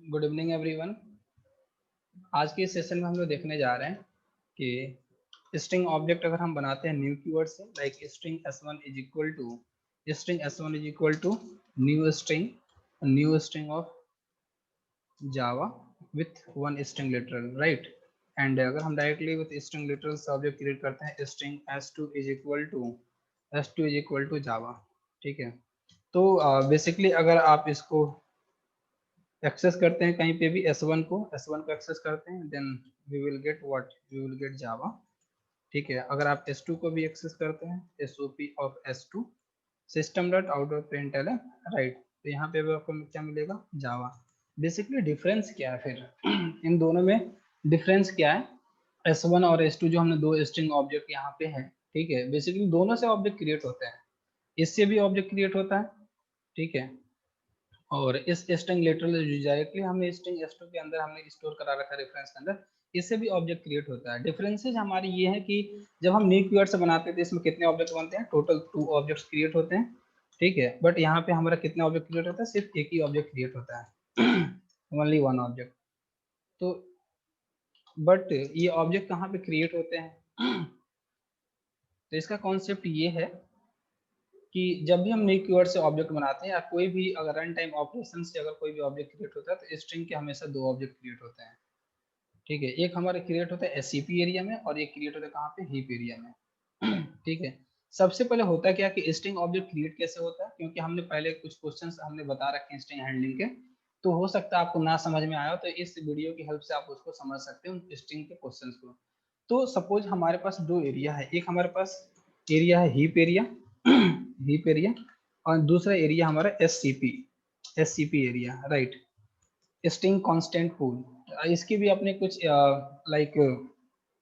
Good evening everyone. आज के इस सेशन में हम लोग देखने जा रहे हैं कि स्ट्रिंग ऑब्जेक्ट अगर हम बनाते हैं न्यू कीवर्ड से, like string s1 is equal to new string of Java with one string literal, right. And अगर हम डायरेक्टली विथ स्ट्रिंग लिटरल से ऑब्जेक्ट क्रिएट करते हैं string s2 is equal to Java, ठीक है। तो बेसिकली अगर आप इसको एक्सेस करते हैं कहीं पे भी s1 को एक्सेस करते हैं, देन वी विल गेट जावा, ठीक है। अगर आप s2 को भी एक्सेस करते हैं sop of s2 system dot out of प्रिंटल, right, तो यहाँ पे भी आपको क्या मिलेगा, जावा। बेसिकली डिफरेंस क्या है फिर इन दोनों में डिफरेंस क्या है? s1 और s2 जो हमने दो स्ट्रिंग ऑब्जेक्ट यहाँ पे है, ठीक है, बेसिकली दोनों से ऑब्जेक्ट क्रिएट होते हैं, इससे भी ऑब्जेक्ट क्रिएट होता है, ठीक है। और इस स्ट्रिंग लिटरल जो डायरेक्टली हमने स्ट्रिंग s2 के अंदर हमने स्टोर करा रखा है रेफरेंस के अंदर, इससे भी ऑब्जेक्ट क्रिएट होता है। डिफरेंसेस हमारी ये है कि जब हम न्यू कीवर्ड से बनाते हैं तो इसमें कितने ऑब्जेक्ट बनते हैं, टोटल 2 ऑब्जेक्ट्स क्रिएट होते हैं, ठीक है। बट यहाँ पे हमारा कितने ऑब्जेक्ट क्रिएट होता है, सिर्फ एक ही ऑब्जेक्ट क्रिएट होता है ओनली वन ऑब्जेक्ट। तो बट ये ऑब्जेक्ट कहाँ पे क्रिएट होते हैं तो इसका कॉन्सेप्ट ये है कि जब भी हम न्यू कीवर्ड से ऑब्जेक्ट बनाते हैं या कोई भी अगर रन टाइम ऑपरेशन से अगर कोई भी ऑब्जेक्ट क्रिएट होता है तो स्ट्रिंग के हमेशा दो ऑब्जेक्ट क्रिएट होते हैं, ठीक है। एक हमारे क्रिएट होता है एससीपी एरिया में और एक क्रिएट होता है कहाँ पे, हीप एरिया में ठीक है। सबसे पहले होता है क्या कि स्ट्रिंग ऑब्जेक्ट क्रिएट कैसे होता है, क्योंकि हमने पहले कुछ क्वेश्चंस हमने बता रखे हैं स्ट्रिंग हैंडलिंग के, तो हो सकता है आपको ना समझ में आया हो, तो इस वीडियो की हेल्प से आप उसको समझ सकते हो स्ट्रिंग के क्वेश्चंस को। तो सपोज हमारे पास दो एरिया है, एक हमारे पास एरिया है हीप एरिया हीप एरिया, और दूसरा एरिया हमारा SCP area, right, string constant pool. इसकी भी अपने कुछ लाइक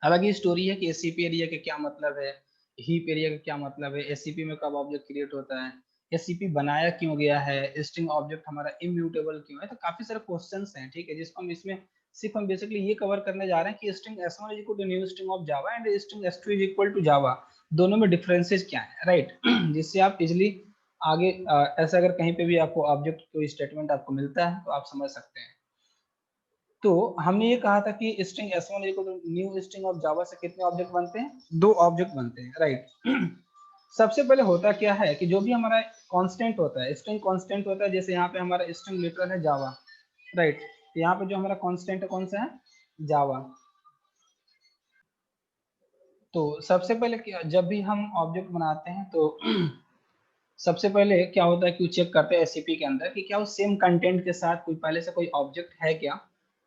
अलग ही स्टोरी है कि एससीपी एरिया का क्या मतलब है, हीप एरिया का क्या मतलब है, एससीपी में कब ऑब्जेक्ट क्रिएट होता है, एससीपी बनाया क्यों गया है, स्ट्रिंग ऑब्जेक्ट हमारा इम्यूटेबल क्यों है। तो काफी सारे क्वेश्चंस हैं, ठीक है, जिसको हम इसमें सिर्फ हम बेसिकली ये कवर करने जा रहे हैं कि string s1 is equal to new string of Java and string s2 is equal to Java, दोनों में डिफरेंसेस क्या है, राइट जिससे आप इजिली आगे ऐसा अगर कहीं पे भी आपको ऑब्जेक्ट कोई स्टेटमेंट आपको मिलता है तो आप समझ सकते हैं। तो हमने ये कहा था कि string s1 equal to new string of Java से कितने ऑब्जेक्ट बनते हैं, दो ऑब्जेक्ट बनते हैं, राइट सबसे पहले होता क्या है कि जो भी हमारा कांस्टेंट होता है, स्ट्रिंग कांस्टेंट होता है, जैसे यहाँ पे हमारा स्ट्रिंग लिटरल है जावा, राइट, यहाँ पे जो हमारा कांस्टेंट है कौन सा है, जावा। तो सबसे पहले जब भी हम ऑब्जेक्ट बनाते हैं तो सबसे पहले क्या होता है कि चेक करते हैं एससीपी के अंदर कि क्या वो सेम कंटेंट के साथ कोई पहले से कोई ऑब्जेक्ट है क्या।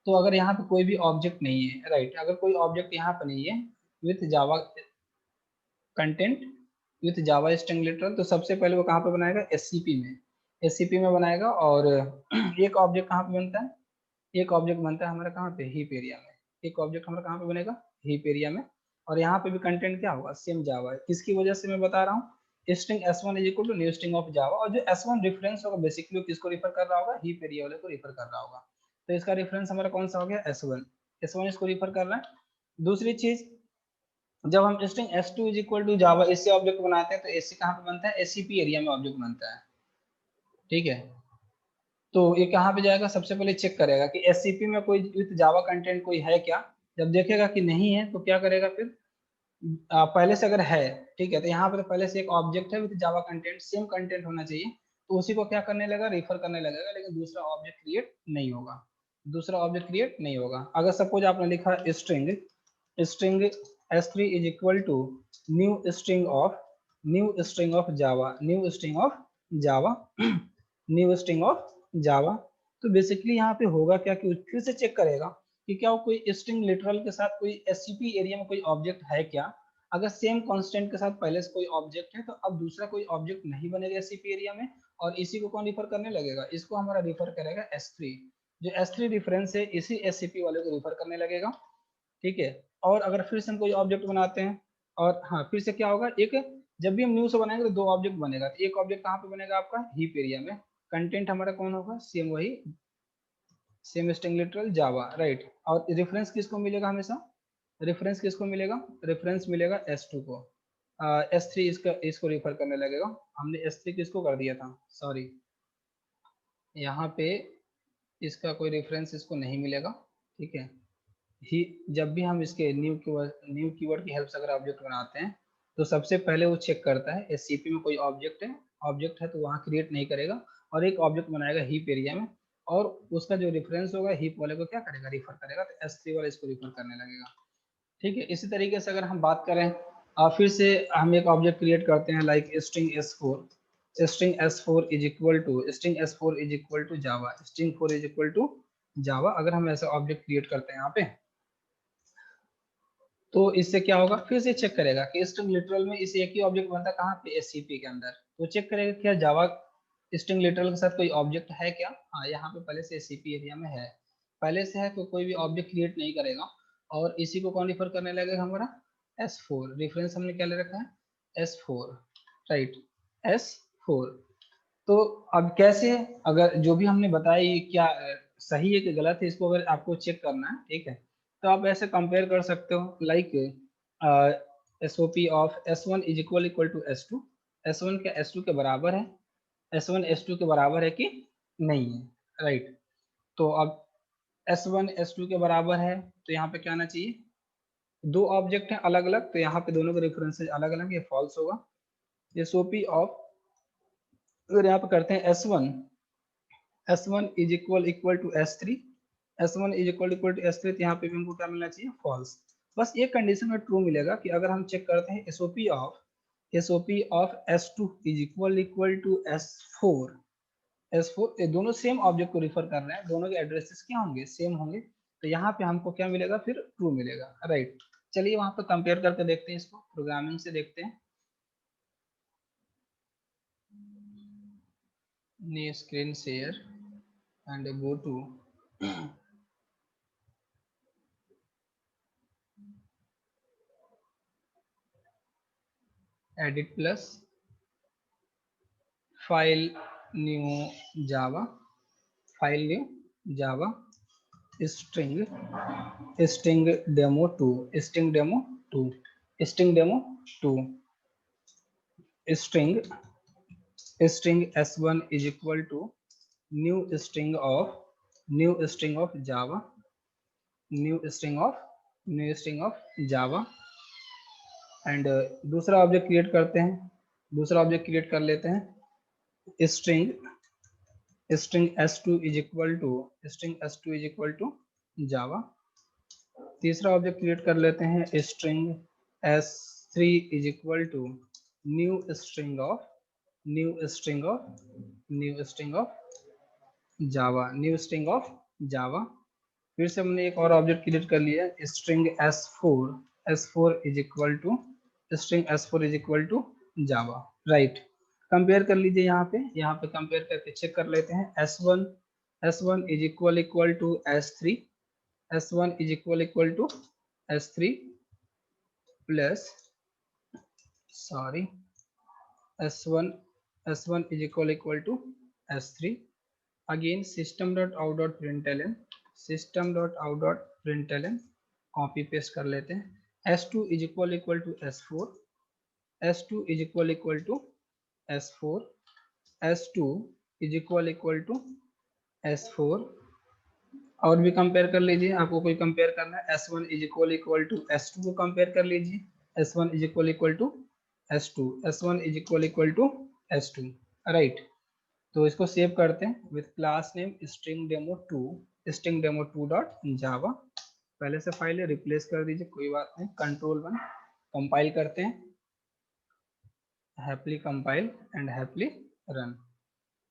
तो अगर यहाँ पे कोई भी ऑब्जेक्ट नहीं है, राइट, अगर कोई ऑब्जेक्ट यहाँ पे नहीं है with Java content with Java string literal, तो सबसे पहले वो कहाँ पे बनाएगा, एससीपी में बनाएगा। और एक ऑब्जेक्ट कहाँ पे बनता है, एक ऑब्जेक्ट बनता है हमारा कहाँ पे, हीप एरिया में। एक ऑब्जेक्ट हमारा कहाँ पे बनेगा, हीप एरिया में। और यहाँ पे भी कंटेंट क्या होगा, सेम जावा है। किसकी वजह से मैं बता रहा हूँ, string s1 is equal to new string of Java, और जो s1 रेफरेंस होगा बेसिकली किसको रिफर कर रहा होगा, हीप एरिया वाले को रिफर कर रहा होगा। तो इसका रेफरेंस हमारा कौन सा हो गया, s1 इसको रिफर कर रहा है। दूसरी चीज, जब हम string s2 is equal to Java इससे ऑब्जेक्ट बनाते हैं तो इससे कहाँ पे बनता है, एससीपी एरिया में ऑब्जेक्ट बनता है, ठीक है। तो ये कहाँ पे जाएगा, सबसे पहले चेक करेगा कि एससीपी में कोई विथ जावा कंटेंट कोई है क्या। जब देखेगा कि नहीं है तो क्या करेगा फिर, पहले से अगर है, ठीक है, तो यहाँ पे तो पहले से एक ऑब्जेक्ट है with Java content, same content होना चाहिए, तो उसी को क्या करने लगा, रेफर करने लगेगा, लेकिन दूसरा ऑब्जेक्ट क्रिएट नहीं होगा, दूसरा ऑब्जेक्ट क्रिएट नहीं होगा। अगर सपोज आपने लिखा string string s3 is equal to new string of Java new string of Java, तो बेसिकली यहाँ पे होगा क्या कि फिर से चेक करेगा कि क्या वो कोई स्ट्रिंग लिटरल के साथ कोई एससीपी एरिया में कोई ऑब्जेक्ट है क्या। अगर सेम कांस्टेंट के साथ पहले से कोई ऑब्जेक्ट है तो अब दूसरा कोई ऑब्जेक्ट नहीं बनेगा एससीपी एरिया में, और इसी को कौन रिफर करने लगेगा, इसको हमारा रिफर करेगा s3, जो s3 रेफरेंस है इसी एससीपी वाले को रिफर करने लगेगा, ठीक है। और अगर फिर से हम कोई ऑब्जेक्ट बनाते हैं, और हाँ फिर से क्या होगा, एक जब भी हम न्यू से बनाएंगे तो दो ऑब्जेक्ट बनेगा, तो एक ऑब्जेक्ट कहाँ पे बनेगा आपका, हीप एरिया में। कंटेंट हमारा कौन होगा, सेम वही सेम स्ट्रिंग लिटरल जावा, राइट। और रेफरेंस किसको मिलेगा हमेशा, रेफरेंस किसको मिलेगा, रेफरेंस मिलेगा s2 को, s3 इसको रिफर करने लगेगा। हमने s3 किसको कर दिया था, सॉरी यहाँ पे इसका कोई रेफरेंस इसको नहीं मिलेगा, ठीक है। ही जब भी हम इसके न्यू कीवर्ड की हेल्प से अगर ऑब्जेक्ट बनाते हैं तो सबसे पहले वो चेक करता है एससीपी में कोई ऑब्जेक्ट है तो वहाँ क्रिएट नहीं करेगा और एक ऑब्जेक्ट बनाएगा हीप एरिया में, और उसका जो रेफरेंस होगा हीप वाले को क्या करेगा, रिफर करेगा, तो S3 वाला इसको रिफर करने लगेगा, ठीक है। इसी तरीके से अगर हम बात करें फिर से हम एक ऑब्जेक्ट क्रिएट करते हैं like string S4 is equal to Java, string 4 is equal to Java. अगर हम ऐसा ऑब्जेक्ट क्रिएट करते हैं यहाँ पे तो इससे क्या होगा, फिर से चेक करेगा कि स्ट्रिंग लिटरल में इसे एक ही ऑब्जेक्ट बनता है कहाँ पे, एससीपी के अंदर। तो चेक करेगा क्या जावा स्ट्रिंग लिटरल के साथ कोई ऑब्जेक्ट है क्या, हाँ यहाँ पे पहले से एससीपी एरिया में है, पहले से है तो कोई भी ऑब्जेक्ट क्रिएट नहीं करेगा। और इसी को कौन रिफर करने लगेगा, हमारा S4 रेफरेंस हमने क्या ले रखा है, S4, राइट, S4। तो अब कैसे, अगर जो भी हमने बताया ये क्या सही है कि गलत है, इसको अगर आपको चेक करना है, ठीक है, तो आप ऐसे कंपेयर कर सकते हो like SOP of S1 is equal to S2, S1 क्या S2 के बराबर है, S1 S2 के बराबर है कि नहीं है, राइट। तो अब S1 S2 के बराबर है तो यहाँ पे क्या आना चाहिए, दो ऑब्जेक्ट हैं अलग अलग तो यहाँ पे दोनों के रेफरेंसेस अलग अलग, ये फॉल्स होगा। एसओपी ऑफ, अगर यहाँ पे करते हैं S1 is equal to S3, S1 is equal to S3, तो यहाँ पे भी हमको क्या मिलना चाहिए, फॉल्स। बस एक कंडीशन में ट्रू मिलेगा कि अगर हम चेक करते हैं SOP of S2 is equal to S4, ये दोनों सेम ऑब्जेक्ट को रिफर कर रहे हैं, दोनों के एड्रेसेस क्या होंगे, सेम होंगे, तो यहाँ पे हमको क्या मिलेगा, फिर ट्रू मिलेगा, राइट। चलिए वहां पर कंपेयर करके देखते हैं, इसको प्रोग्रामिंग से देखते हैं। New screen share and go to edit plus file new java string demo2 string s1 is equal to new string of java new string of java and दूसरा ऑब्जेक्ट क्रिएट करते हैं, दूसरा ऑब्जेक्ट क्रिएट कर लेते हैं string s2 is equal to Java. तीसरा object create कर लेते हैं string s3 is equal to new string of Java. फिर से हमने एक और ऑब्जेक्ट क्रिएट कर लिया string s4 is equal to Java, right. Compare कर लीजिए, यहाँ पे कंपेयर करके चेक कर लेते हैं S1 is equal to S3 plus S1 is equal to S3। Again system.out.println copy paste कर लेते हैं, S2 is equal to S4 S2 is equal to S4 S2 is equal to S4। और भी compare कर लीजिए, आपको कोई compare करना है S1 is equal to S2 को कंपेयर कर लीजिए, S1 is equal to S1 is equal to S2, right. तो इसको सेव करते हैं with class name string demo2 dot Java. पहले से फाइल रिप्लेस कर दीजिए, कोई बात नहीं, Ctrl+1 कंपाइल करते हैं, happily compile and happily run.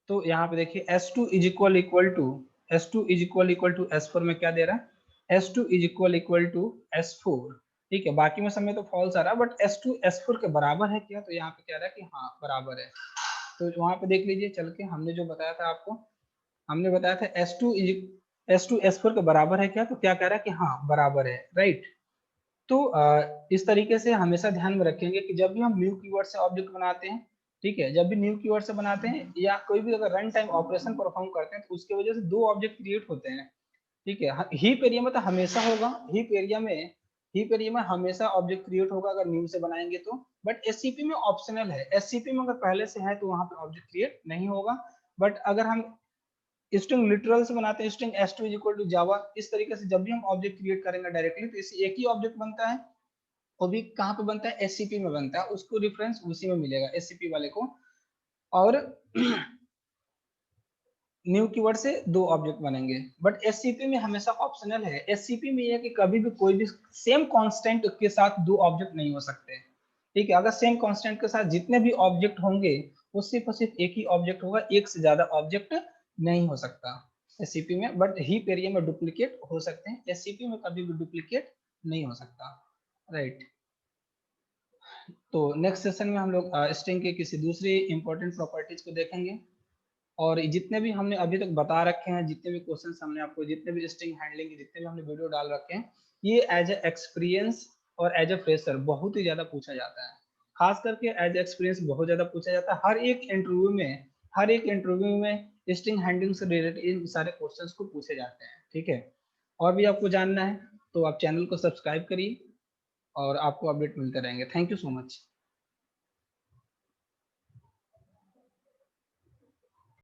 तो यहाँ पे देखिए S2 is equal to S4 में क्या दे रहा है, S2 is equal to S4, ठीक है। बाकी में समय तो फॉल्स आ रहा है, बट S2 S4 के बराबर है क्या, तो यहाँ पे कह रहा है कि हाँ बराबर है। तो वहां पे देख लीजिए चल के, हमने जो बताया था आपको, हमने बताया था S2 S4 के बराबर है क्या, तो क्या कह रहा है कि हाँ बराबर है, राइट। तो इस तरीके से हमेशा ध्यान में रखेंगे कि जब भी हम न्यू कीवर्ड से ऑब्जेक्ट बनाते हैं, ठीक है, जब भी न्यू कीवर्ड से बनाते हैं या कोई भी अगर रन टाइम ऑपरेशन परफॉर्म करते हैं तो उसके वजह से दो ऑब्जेक्ट क्रिएट होते हैं, ठीक है। हीप एरिया में तो हमेशा होगा, हीप एरिया में हमेशा ऑब्जेक्ट क्रिएट होगा अगर न्यू से बनाएंगे तो, बट एससीपी में ऑप्शनल है, एससीपी में अगर पहले से है तो वहां पे ऑब्जेक्ट क्रिएट नहीं होगा। बट अगर हम स्ट्रिंग लिटरल से बनाते हैं, string s2 is equal to Java. इस तरीके से जब भी हम ऑब्जेक्ट क्रिएट करेंगे डायरेक्टली तो इसे एक ही ऑब्जेक्ट बनता है, वो भी कहाँ पे बनता है, एससीपी में बनता है, उसको रेफरेंस उसी में मिलेगा एससीपी वाले को। और न्यू कीवर्ड से 2 ऑब्जेक्ट बनेंगे, बट एससीपी में हमेशा ऑप्शनल है। एससीपी में ये है कि कभी भी कोई भी सेम कांस्टेंट के साथ 2 ऑब्जेक्ट नहीं हो सकते, ठीक है। अगर सेम कांस्टेंट के साथ जितने भी ऑब्जेक्ट होंगे वो सिर्फ और सिर्फ एक ही ऑब्जेक्ट होगा, एक से ज्यादा ऑब्जेक्ट नहीं हो सकता एससीपी में। बट हीप एरिया में डुप्लीकेट हो सकते हैं, एससीपी में कभी भी डुप्लीकेट नहीं हो सकता, राइट। तो नेक्स्ट सेशन में हम लोग स्ट्रिंग के किसी दूसरी इंपॉर्टेंट प्रॉपर्टीज को देखेंगे, और जितने भी हमने अभी तक बता रखे हैं, जितने भी क्वेश्चंस हमने आपको, जितने भी स्ट्रिंग हैंडलिंग के जितने भी हमने वीडियो डाल रखे हैं, ये एज ए एक्सपीरियंस और एज ए फ्रेशर बहुत ही ज्यादा पूछा जाता है। खास करके एज एक्सपीरियंस बहुत ज्यादा पूछा जाता है हर एक इंटरव्यू में। हर एक इंटरव्यू में स्ट्रिंग हैंडलिंग से रिलेटेड इन सारे क्वेश्चंस को पूछे जाते हैं, ठीक है। और भी आपको जानना है तो आप चैनल को सब्सक्राइब करिए और आपको अपडेट मिलते रहेंगे। Thank you so much.